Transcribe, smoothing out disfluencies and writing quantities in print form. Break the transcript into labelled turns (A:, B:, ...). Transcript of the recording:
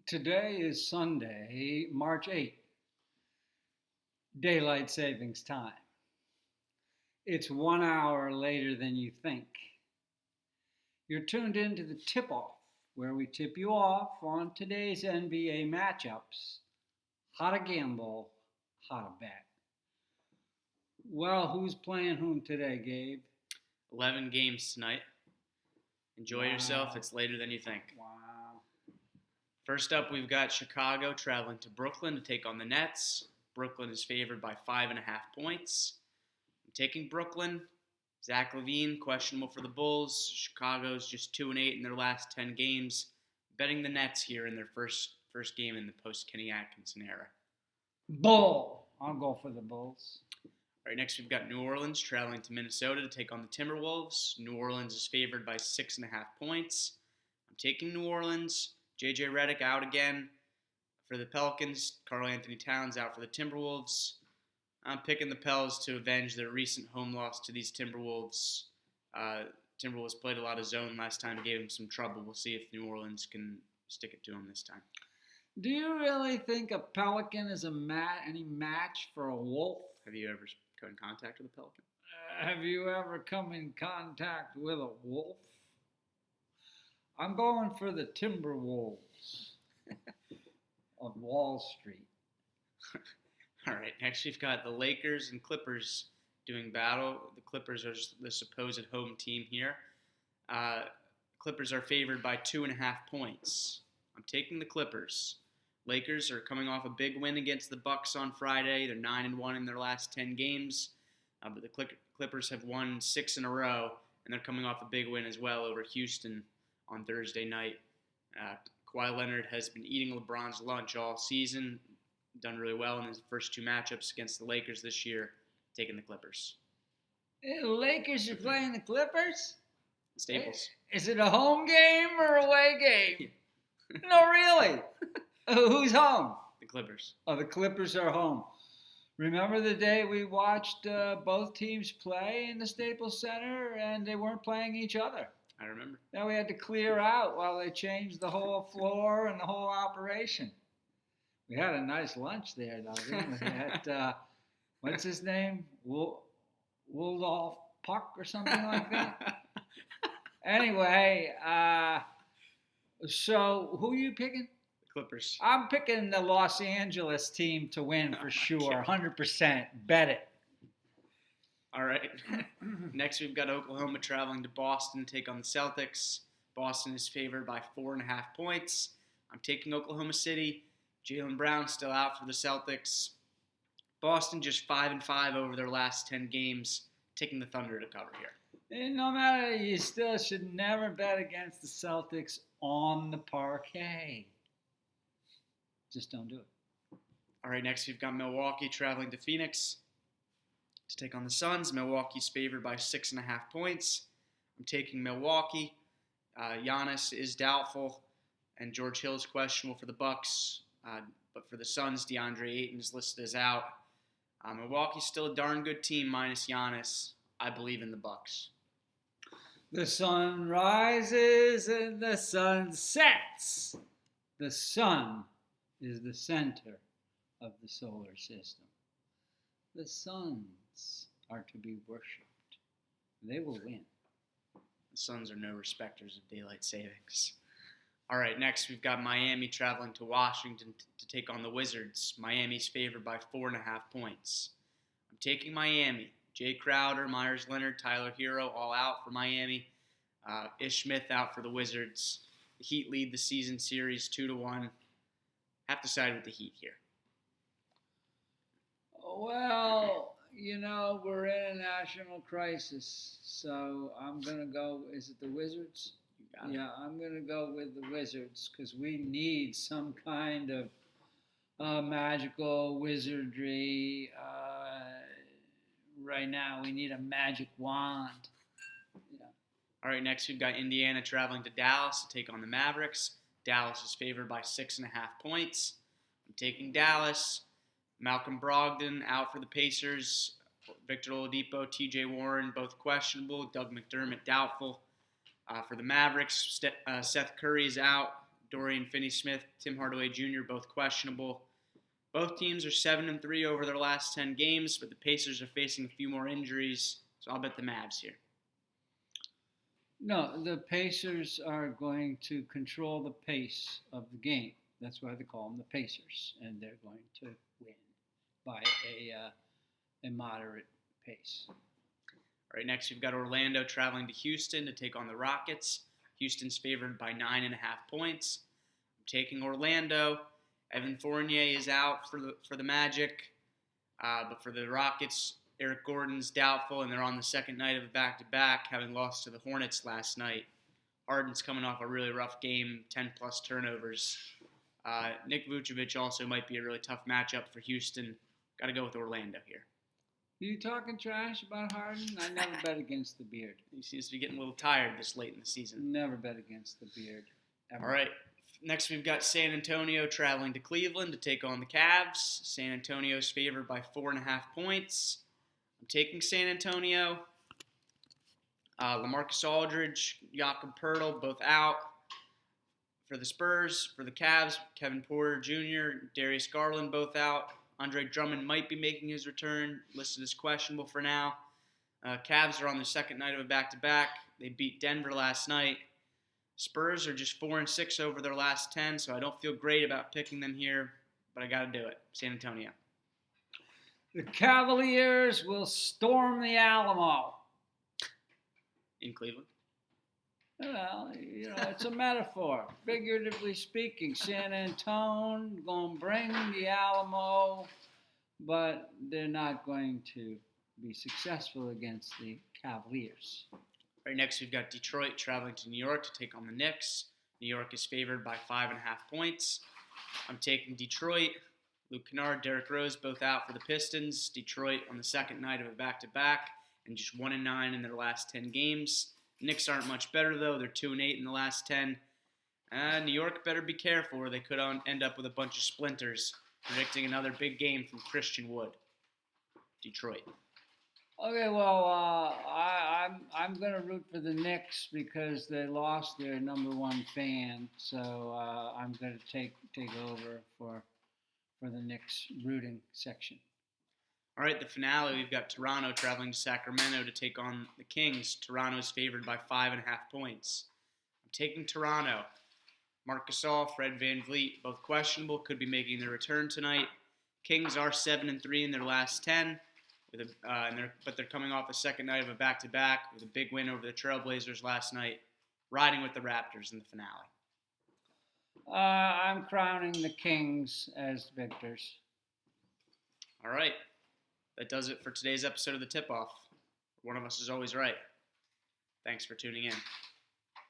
A: Today is Sunday, March 8th, Daylight Savings Time. It's 1 hour later than you think. You're tuned into the Tipoff, where we tip you off on today's NBA matchups. How to gamble, how to bet. Well, who's playing whom today, Gabe?
B: 11 games tonight. Enjoy yourself. It's later than you think.
A: Wow.
B: First up, we've got Chicago traveling to Brooklyn to take on the Nets. Brooklyn is favored by 5.5 points. I'm taking Brooklyn. Zach LaVine, questionable for the Bulls. Chicago's just 2-8 in their last 10 games. Betting the Nets here in their first game in the post-Kenny Atkinson era.
A: Bull. I'll go for the Bulls.
B: All right, next we've got New Orleans traveling to Minnesota to take on the Timberwolves. New Orleans is favored by 6.5 points. I'm taking New Orleans. J.J. Redick out again for the Pelicans. Karl Anthony Towns out for the Timberwolves. I'm picking the Pels to avenge their recent home loss to these Timberwolves. Timberwolves played a lot of zone last time, gave them some trouble. We'll see if New Orleans can stick it to them this time.
A: Do you really think a Pelican is any match for a Wolf?
B: Have you ever come in contact with a Pelican?
A: Have you ever come in contact with a wolf? I'm going for the Timberwolves of Wall Street.
B: All right, next we've got the Lakers and Clippers doing battle. The Clippers are the supposed home team here. Clippers are favored by 2.5 points. I'm taking the Clippers. Lakers are coming off a big win against the Bucks on Friday. They're 9-1 in their last 10 games. But the Clippers have won 6 in a row, and they're coming off a big win as well over Houston on Thursday night. Kawhi Leonard has been eating LeBron's lunch all season. Done really well in his first 2 matchups against the Lakers this year. Taking the Clippers.
A: The Lakers are playing the Clippers?
B: Staples.
A: Is it a home game or away game? No, really. Who's home?
B: The Clippers.
A: Oh, the Clippers are home. Remember the day we watched both teams play in the Staples Center and they weren't playing each other?
B: I remember.
A: Then we had to clear out while they changed the whole floor and the whole operation. We had a nice lunch there, though. Didn't we? At, what's his name? Waldorf Puck or something like that? Anyway, so who are you picking?
B: The Clippers.
A: I'm picking the Los Angeles team to win for sure, 100%. Bet it.
B: All right. Next, we've got Oklahoma traveling to Boston to take on the Celtics. Boston is favored by 4.5 points. I'm taking Oklahoma City. Jaylen Brown still out for the Celtics. Boston just 5-5 over their last 10 games. Taking the Thunder to cover here.
A: And no matter, you still should never bet against the Celtics on the parquet. Just don't do it.
B: All right, next we've got Milwaukee traveling to Phoenix to take on the Suns. Milwaukee's favored by 6.5 points. I'm taking Milwaukee. Giannis is doubtful, and George Hill is questionable for the Bucks. But for the Suns, DeAndre Ayton is listed as out. Milwaukee's still a darn good team minus Giannis. I believe in the Bucks.
A: The sun rises and the sun sets. The sun is the center of the solar system. The suns are to be worshipped. They will win.
B: The Suns are no respecters of daylight savings. All right, next we've got Miami traveling to Washington to take on the Wizards. Miami's favored by 4.5 points. I'm taking Miami. Jay Crowder, Myers Leonard, Tyler Hero all out for Miami. Ish Smith out for the Wizards. The Heat lead the season series 2-1. Have to side with the Heat here.
A: Well, we're in a national crisis, so I'm going to go, is it the Wizards?
B: You got it.
A: Yeah, I'm going to go with the Wizards because we need some kind of magical wizardry. Right now, we need a magic wand. Yeah.
B: All right, next we've got Indiana traveling to Dallas to take on the Mavericks. Dallas is favored by 6.5 points. I'm taking Dallas. Malcolm Brogdon out for the Pacers. Victor Oladipo, T.J. Warren, both questionable. Doug McDermott doubtful. For the Mavericks, Seth Curry is out. Dorian Finney-Smith, Tim Hardaway Jr., both questionable. Both teams are 7-3 over their last 10 games, but the Pacers are facing a few more injuries, so I'll bet the Mavs here.
A: No, the Pacers are going to control the pace of the game. That's why they call them the Pacers, and they're going to win by a moderate pace.
B: All right, next we've got Orlando traveling to Houston to take on the Rockets. Houston's favored by 9.5 points. I'm taking Orlando. Evan Fournier is out for the Magic, but for the Rockets, Eric Gordon's doubtful, and they're on the second night of a back-to-back, having lost to the Hornets last night. Harden's coming off a really rough game, 10-plus turnovers. Nick Vucevic also might be a really tough matchup for Houston. Got to go with Orlando here.
A: Are you talking trash about Harden? I never bet against the beard.
B: He seems to be getting a little tired this late in the season.
A: Never bet against the beard. Ever.
B: All right. Next, we've got San Antonio traveling to Cleveland to take on the Cavs. San Antonio's favored by 4.5 points. I'm taking San Antonio. LaMarcus Aldridge, Jakob Poeltl, both out. For the Spurs, for the Cavs, Kevin Porter Jr., Darius Garland, both out. Andre Drummond might be making his return, listed as questionable for now. Cavs are on the second night of a back-to-back. They beat Denver last night. Spurs are just 4-6 over their last 10, so I don't feel great about picking them here, but I got to do it. San Antonio.
A: The Cavaliers will storm the Alamo.
B: In Cleveland?
A: Well, it's a metaphor. Figuratively speaking, San Antonio going to bring the Alamo, but they're not going to be successful against the Cavaliers.
B: Right next, we've got Detroit traveling to New York to take on the Knicks. New York is favored by 5.5 points. I'm taking Detroit. Luke Kennard, Derrick Rose, both out for the Pistons. Detroit on the second night of a back-to-back and just 1-9 in their last 10 games. Knicks aren't much better, though. They're 2-8 in the last 10. New York better be careful or they could end up with a bunch of splinters. Predicting another big game from Christian Wood. Detroit.
A: Okay, well, I'm going to root for the Knicks because they lost their number one fan. So I'm going to take over for the Knicks rooting section.
B: All right, the finale, we've got Toronto traveling to Sacramento to take on the Kings. Toronto is favored by 5.5 points. I'm taking Toronto. Marc Gasol, Fred VanVleet, both questionable, could be making their return tonight. Kings are 7-3 in their last 10, but they're coming off a second night of a back-to-back with a big win over the Trailblazers last night, riding with the Raptors in the finale.
A: I'm crowning the Kings as victors.
B: All right. That does it for today's episode of the Tip-Off. One of us is always right. Thanks for tuning in.